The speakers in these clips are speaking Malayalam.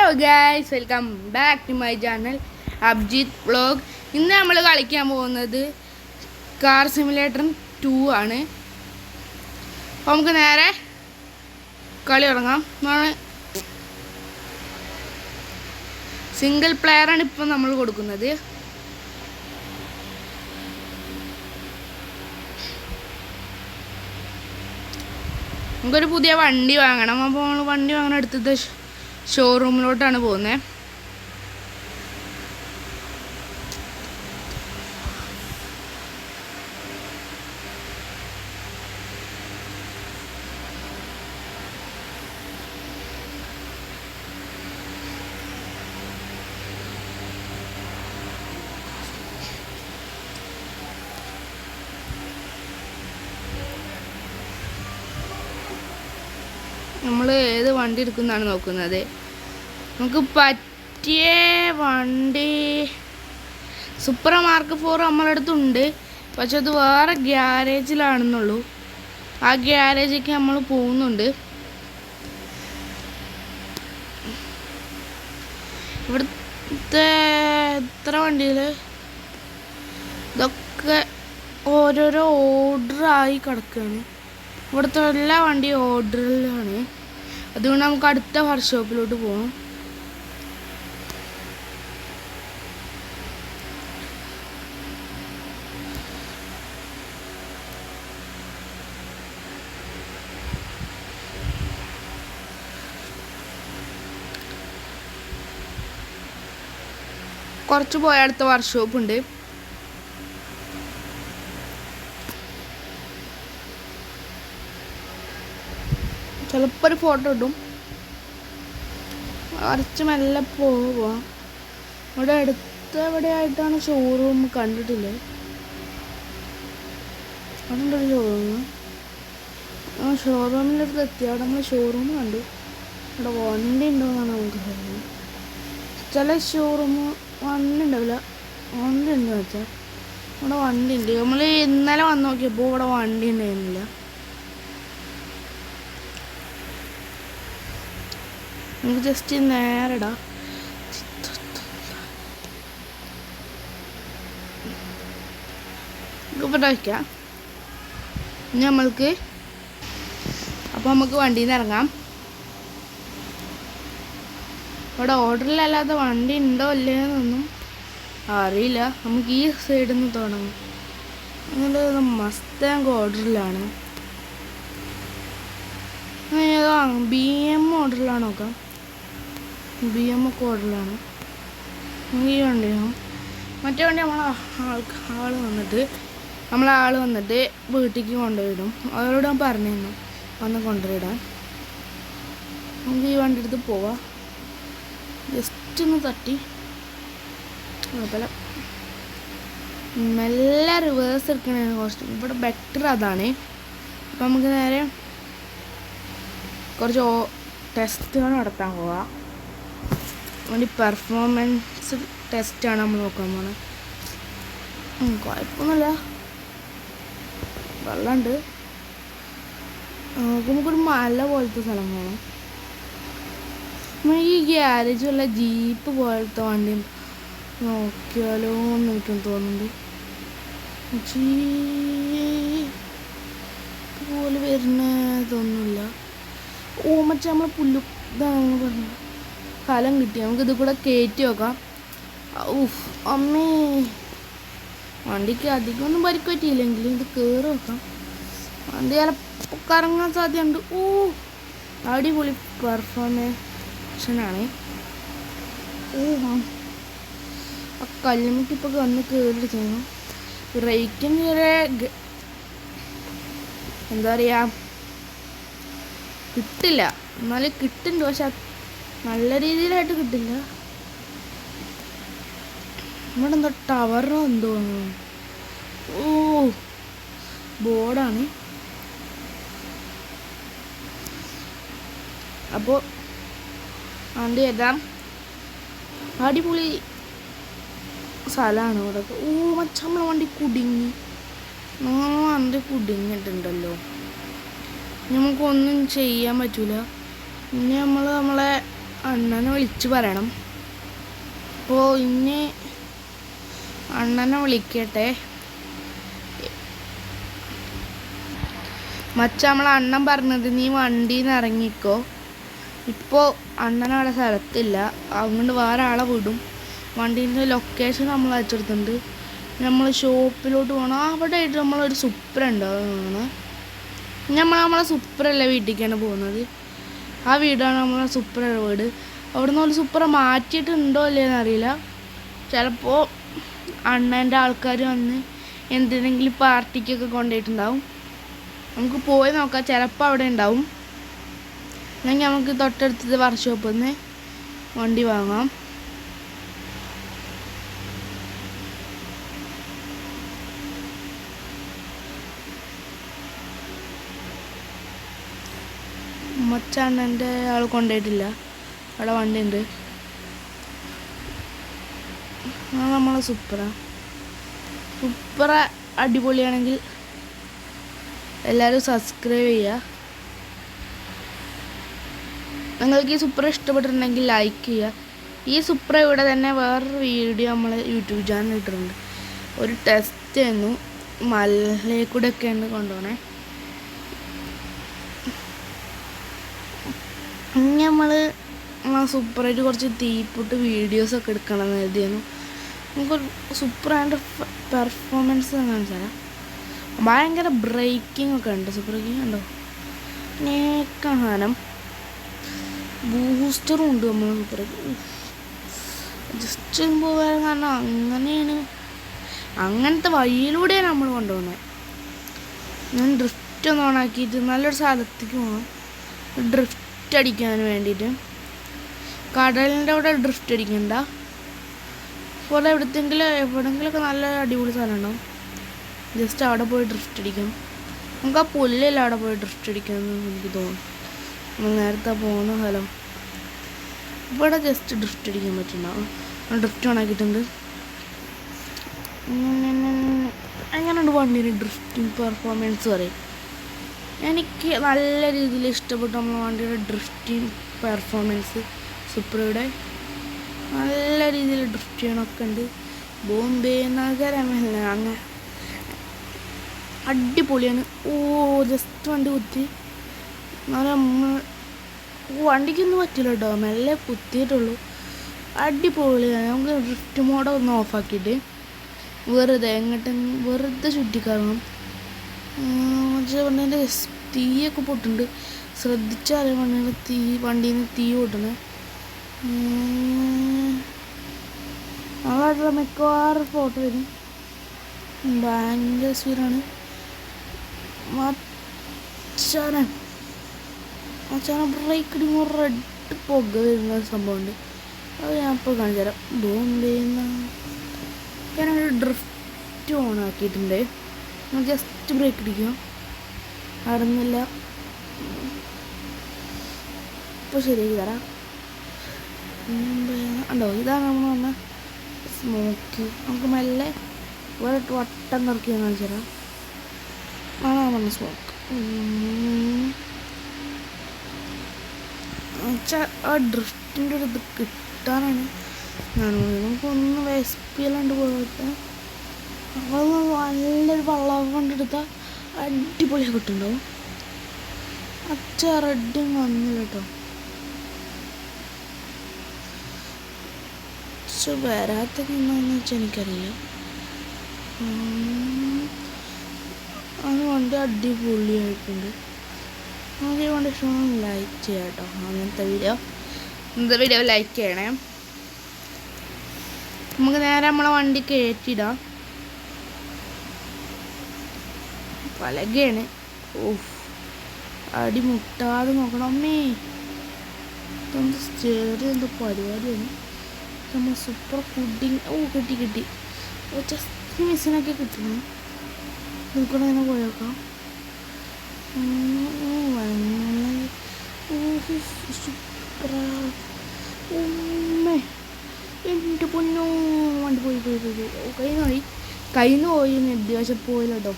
Hello guys, welcome back to my channel Abhijith vlog. ഇന്ന് നമ്മൾ കളിക്കാൻ പോകുന്നത് കാർ സിമുലേറ്റർ 2 ആണ്. അപ്പോൾ നമുക്ക് നേരെ കളി തുടങ്ങാം. സിംഗിൾ പ്ലെയറാണ് ഇപ്പം നമ്മൾ കൊടുക്കുന്നത്. നമുക്കൊരു പുതിയ വണ്ടി വാങ്ങണം. അപ്പോൾ നമ്മൾ വണ്ടി വാങ്ങാൻ എടുത്തത് ഷോറൂമിലോട്ടാണ് പോകുന്നത്. നമ്മൾ ഏത് വണ്ടി എടുക്കുന്നതാണ് നോക്കുന്നത്. നമുക്ക് പറ്റിയ വണ്ടി സൂപ്പർ മാർക്ക് 4 നമ്മളെ അടുത്തുണ്ട്. പക്ഷെ അത് വേറെ ഗ്യാരേജിലാണെന്നുള്ളൂ. ആ ഗ്യാരേജിലേക്ക് നമ്മൾ പോകുന്നുണ്ട്. ഇവിടുത്തെ എത്ര വണ്ടികൾ ഇതൊക്കെ ഓരോരോ ഓർഡറായി കിടക്കുകയാണ്. ഇവിടുത്തെ എല്ലാ വണ്ടിയും ഓർഡറിലാണ്. അതുകൊണ്ട് നമുക്ക് അടുത്ത വർക്ക്ഷോപ്പിലോട്ട് പോകാം. കുറച്ച് പോയ അടുത്ത വർക്ക്ഷോപ്പ് ഉണ്ട്. ചിലപ്പോൾ ഒരു ഫോട്ടോ ഇടും. കുറച്ച് മെല്ലെ പോവാം. ഇവിടെ അടുത്ത് എവിടെയായിട്ടാണ് ഷോറൂം കണ്ടിട്ടില്ല. അതുണ്ടൊരു ഷോറൂം. ഷോറൂമിലടുത്ത് എത്തി. അവിടെ നമ്മൾ ഷോറൂം കണ്ടു. ഇവിടെ വണ്ടി ഉണ്ടോയെന്നാണ് നമുക്ക് പറയുന്നത്. ചില ഷോറൂം വണ്ടി ഉണ്ടാവില്ല. വണ്ടി ഉണ്ടോ വെച്ചാൽ ഇവിടെ വണ്ടി ഉണ്ട്. നമ്മൾ ഇന്നലെ വന്ന് നോക്കിയപ്പോൾ ഇവിടെ വണ്ടി ഉണ്ടായിരുന്നില്ല. നമുക്ക് ജസ്റ്റ് നേരിടാം. ഇവിടെ വയ്ക്കാം. ഇനി നമ്മൾക്ക് അപ്പോൾ നമുക്ക് വണ്ടിയിൽ നിന്ന് ഇറങ്ങാം. ഇവിടെ ഓർഡറിലല്ലാതെ വണ്ടി ഉണ്ടോ ഇല്ലയെന്നൊന്നും അറിയില്ല. നമുക്ക് ഈ സൈഡിൽ നിന്ന് തുടങ്ങാം. അങ്ങനെ മസ്താങ് ഓർഡറിലാണ്. ഏതാ BM ഓർഡറിലാണ് നോക്കാം. BM ഒക്കെ ഓർഡറിലാണ്. ഈ വണ്ടിയാണ്. മറ്റേ വണ്ടി നമ്മളാൾ വന്നിട്ട് വീട്ടിലേക്ക് കൊണ്ടുപോയിടും. അവരോട് ഞാൻ പറഞ്ഞിരുന്നു വന്ന് കൊണ്ടുപോയിടാൻ. നമുക്ക് ഈ വണ്ടി എടുത്ത് പോവാം. ജസ്റ്റ് ഒന്ന് തട്ടി കുഴപ്പമില്ല. മെല്ലെ റിവേഴ്സ് എടുക്കണേന് കുറച്ച് ഇവിടെ ബെറ്റർ അതാണ്. അപ്പം നമുക്ക് നേരെ കുറച്ച് ടെസ്റ്റുകൾ നടത്താൻ പോവാം. വണ്ടി പെർഫോമൻസ് ടെസ്റ്റാണ് നമ്മൾ നോക്കാൻ പോകുന്നത്. കുഴപ്പമൊന്നുമില്ല. വെള്ളമുണ്ട്. നമുക്കൊരു മല പോലത്തെ സ്ഥലം വേണം. ഈ ഗ്യാരേജ് വല്ല ജീപ്പ് പോലത്തെ വണ്ടി നോക്കിയാലോ എന്ന് എനിക്ക് തോന്നുന്നുണ്ട്. ജീപ്പ് പോലെ വരുന്നതൊന്നുമില്ല. മറ്റേ നമ്മൾ പുല്ല് ഇതാണ് പറഞ്ഞത് സ്ഥലം കിട്ടി. നമുക്കിത് കൂടെ കയറ്റി വെക്കാം. അമ്മേ, വണ്ടിക്ക് അധികമൊന്നും പരിക്ക് പറ്റിയില്ലെങ്കിലും ഇത് കയറി വെക്കാം. വണ്ടി ചിലപ്പോൾ കറങ്ങാൻ സാധ്യതയുണ്ട്. അടിപൊളി പെർഫോമേഷനാണ്. ആ കല്ലുമ്മയ്ക്കിപ്പോൾ വന്ന് കയറി ചെയ്യണം. റേറ്റിന് വരെ എന്താ പറയുക കിട്ടില്ല. എന്നാലും കിട്ടുന്നുണ്ട്. പക്ഷെ നല്ല രീതിയിലായിട്ട് കിട്ടില്ല. ഇവിടെ എന്തോ ടവറോ എന്തോ ബോർഡാണ്. അപ്പോൾ വണ്ടി എഴുതാം. അടിപൊളി സ്ഥലമാണ് ഇവിടെ. നമ്മളെ വണ്ടി കുടുങ്ങി. വണ്ടി കുടുങ്ങിയിട്ടുണ്ടല്ലോ. നമുക്കൊന്നും ചെയ്യാൻ പറ്റൂല. ഇനി നമ്മളെ അണ്ണനെ വിളിച്ച് പറയണം. അപ്പോൾ ഇനി അണ്ണനെ വിളിക്കട്ടെ. നമ്മളെ അണ്ണൻ പറഞ്ഞത് നീ വണ്ടിയിൽ നിന്ന് ഇറങ്ങിക്കോ. ഇപ്പോൾ അണ്ണനവിടെ സ്ഥലത്തില്ല, അതുകൊണ്ട് വേറെ ആളെ വിടും. വണ്ടീൻ്റെ ലൊക്കേഷൻ നമ്മൾ അയച്ചെടുത്തിട്ടുണ്ട്. നമ്മൾ ഷോപ്പിലോട്ട് പോകണം. അവിടെ ആയിട്ട് നമ്മളൊരു സുപ്ര ഉണ്ടാവുന്നതാണ്. നമ്മളെ സുപ്രല്ല വീട്ടിലേക്കാണ് പോകുന്നത്. ആ വീടാണ് നമ്മളെ സുപ്രയുടെ വീട്. അവിടുന്ന് ഒരു സുപ്ര മാറ്റിയിട്ടുണ്ടോ അല്ലേന്ന് അറിയില്ല. ചിലപ്പോൾ അണ്ണൻ്റെ ആൾക്കാർ വന്ന് എന്തിനെങ്കിലും പാർട്ടിക്കൊക്കെ കൊണ്ടുപോയിട്ടുണ്ടാവും. നമുക്ക് പോയി നോക്കാം, ചിലപ്പോൾ അവിടെ ഉണ്ടാവും. അല്ലെങ്കിൽ നമുക്ക് തൊട്ടടുത്തത് വർക്ക്ഷോപ്പിൽ നിന്ന് വണ്ടി വാങ്ങാം. മച്ചാണ്ണൻ്റെ ആൾ കൊണ്ടുപോയിട്ടില്ല, അവിടെ വണ്ടി ഉണ്ട്. നമ്മളെ സുപ്ര അടിപൊളിയാണെങ്കിൽ എല്ലാവരും സബ്സ്ക്രൈബ് ചെയ്യുക. നിങ്ങൾക്ക് ഈ സുപ്ര ഇഷ്ടപ്പെട്ടിട്ടുണ്ടെങ്കിൽ ലൈക്ക് ചെയ്യുക. ഈ സുപ്ര ഇവിടെ തന്നെ വേറൊരു വീഡിയോ നമ്മൾ യൂട്യൂബ് ചാനൽ ഇട്ടിട്ടുണ്ട്. ഒരു ടെസ്റ്റ് ആയിരുന്നു, മലയിൽ കൂടെ ഒക്കെയാണ് കൊണ്ടുപോകണേ. നമ്മൾ സൂപ്പറായിട്ട് കുറച്ച് തീപ്പൊട്ട് വീഡിയോസൊക്കെ എടുക്കണമെന്ന് കരുതിയിരുന്നു. നമുക്ക് സൂപ്പറായിട്ട് പെർഫോമൻസ് കാണിച്ചു തരാം. ഭയങ്കര ബ്രേക്കിംഗ് ഒക്കെ ഉണ്ട് സൂപ്പറേക്ക്, കണ്ടോ? സാധനം ബൂസ്റ്ററും ഉണ്ട് നമ്മൾ സൂപ്പറേക്ക്. ജസ്റ്റ് പോകാൻ കാരണം അങ്ങനെയാണ്, അങ്ങനത്തെ വഴിയിലൂടെയാണ് നമ്മൾ കൊണ്ടുപോകുന്നത്. ഞാൻ ഡ്രിഫ്റ്റ് ഒന്ന് ഓണാക്കിയിട്ട് നല്ലൊരു സ്ഥലത്തേക്ക് പോകണം, ഡ്രിഫ്റ്റ് അടിക്കാൻ വേണ്ടിയിട്ട്. കടലിൻ്റെ അവിടെ ഡ്രിഫ്റ്റ് അടിക്കണ്ട, പോലെ എവിടെയെങ്കിലുമൊക്കെ നല്ല അടിപൊളി സ്ഥലം ഉണ്ടാവും. ജസ്റ്റ് അവിടെ പോയി ഡ്രിഫ്റ്റ് അടിക്കാം. നമുക്ക് ആ പുല്ലില്ല അവിടെ പോയി ഡ്രിഫ്റ്റ് അടിക്കാമെന്ന് എനിക്ക് തോന്നുന്നു. നമ്മൾ നേരത്തെ പോകുന്ന സ്ഥലം ഇവിടെ ജസ്റ്റ് ഡ്രിഫ്റ്റ് അടിക്കാൻ പറ്റുന്നുണ്ടാവും. ഡ്രിഫ്റ്റ് ഓണാക്കിയിട്ടുണ്ട്. അങ്ങനെയുണ്ട് വണ്ടിയുടെ ഡ്രിഫ്റ്റിംഗ് പെർഫോമൻസ് പറയും. എനിക്ക് നല്ല രീതിയിൽ ഇഷ്ടപ്പെട്ടു നമ്മളെ വണ്ടിയുടെ ഡ്രിഫ്റ്റിംഗ് പെർഫോമൻസ്. സുപ്രയുടെ നല്ല രീതിയിൽ ഡ്രിഫ്റ്റ് ചെയ്യണമൊക്കെ ഉണ്ട്. ബോംബെ നഗരമല്ല, അങ്ങനെ അടിപൊളിയാണ്. ജസ്റ്റ് വണ്ടി കുത്തി വണ്ടിക്കൊന്നും പറ്റില്ല കേട്ടോ, മെല്ലെ കുത്തിയിട്ടുള്ളൂ. അടിപൊളിയാണ്. നമുക്ക് ഡ്രിഫ്റ്റ് മോഡ് ഒന്ന് ഓഫാക്കിയിട്ട് വെറുതെ ചുറ്റിക്കറങ്ങണം. പക്ഷേ വണ്ടീൻ്റെ തീയൊക്കെ പൊട്ടുണ്ട്, ശ്രദ്ധിച്ചാലേ വണ്ടിയിൽ നിന്ന് തീ പൊട്ടുന്നത്. നമ്മളവിടെ മിക്കവാറും ഫോട്ടോ വരും. ഭയങ്കര സ്പീഡാണ്. മച്ചാനെ ബ്രേക്ക് ഇടുമ്പോൾ റെഡ് പുക വരുന്ന സംഭവമുണ്ട്, അത് ഞാൻ ഇപ്പോൾ കാണിച്ചു തരാം. ബോംബെന്ന് ഞാനൊരു ഡ്രിഫ്റ്റ് ഓൺ ആക്കിയിട്ടുണ്ട്. ജസ്റ്റ് ബ്രേക്ക് ഇടിക്കുക, നടന്നില്ല. ഇപ്പോൾ ശരിയാക്കി തരാം. ഉണ്ടോ, ഇതാണ് നമ്മൾ പറഞ്ഞ സ്മോക്ക്. നമുക്ക് മെല്ലെ വേറെ വട്ടം കറക്കി കാണിച്ചു തരാം. അതാണ് പറഞ്ഞ സ്മോക്ക്. വെച്ചാൽ ആ ഡ്രിഫ്റ്റിൻ്റെ ഒരു ഇത് കിട്ടാനാണ് നമുക്കൊന്ന് വെസ്പിയല്ലാണ്ട് പോയിട്ട് അതൊന്ന് നല്ലൊരു വള്ളം കൊണ്ടെടുത്താൽ അടിപൊളിയായി കിട്ടുന്നുണ്ടാവും. അച്ഛ റെഡും വന്നില്ല കേട്ടോ. പക്ഷെ വരാത്ത എന്താണെന്ന് വെച്ചാൽ എനിക്കറിയില്ല. അത് വണ്ടി അടിപൊളിയായിട്ടുണ്ട്. നമുക്ക് ഈ വണ്ടി ഇഷ്ടം ലൈക്ക് ചെയ്യാം കേട്ടോ. ഇന്നത്തെ വീഡിയോ ലൈക്ക് ചെയ്യണേ. നമുക്ക് നേരെ നമ്മളെ വണ്ടി കയറ്റിയിടാം. പലകയാണ്. അടി മുട്ടാതെ നോക്കണം. അമ്മേ ഇതെന്ത് ചെറിയ പരിപാടിയാണ്. നമ്മൾ സൂപ്പർ ഫുഡിങ് കിട്ടി. ജസ്റ്റ് മിസ്സിനൊക്കെ കിട്ടണം. നമുക്കിവിടെ ഇങ്ങനെ പോയേക്കാം. സൂപ്പറാ. എൻ്റെ പൊന്നോ, വണ്ടി പോയി കയ്യിൽ പോയി നിർദ്ദേശം പോയില്ല കേട്ടോ.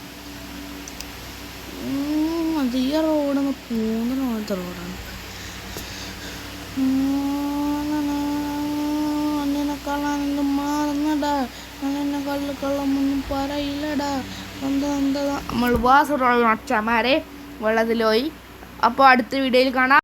അത് ഈ റോഡൊന്ന് പോകുന്ന പോലത്തെ റോഡാണ്. കള്ളമൊന്നും പറയില്ലടാ എന്താ എന്താ നമ്മൾ വാസുള്ള അച്ഛന്മാരെ വെള്ളത്തിൽ പോയി. അപ്പോൾ അടുത്ത വീഡിയോയിൽ കാണാം.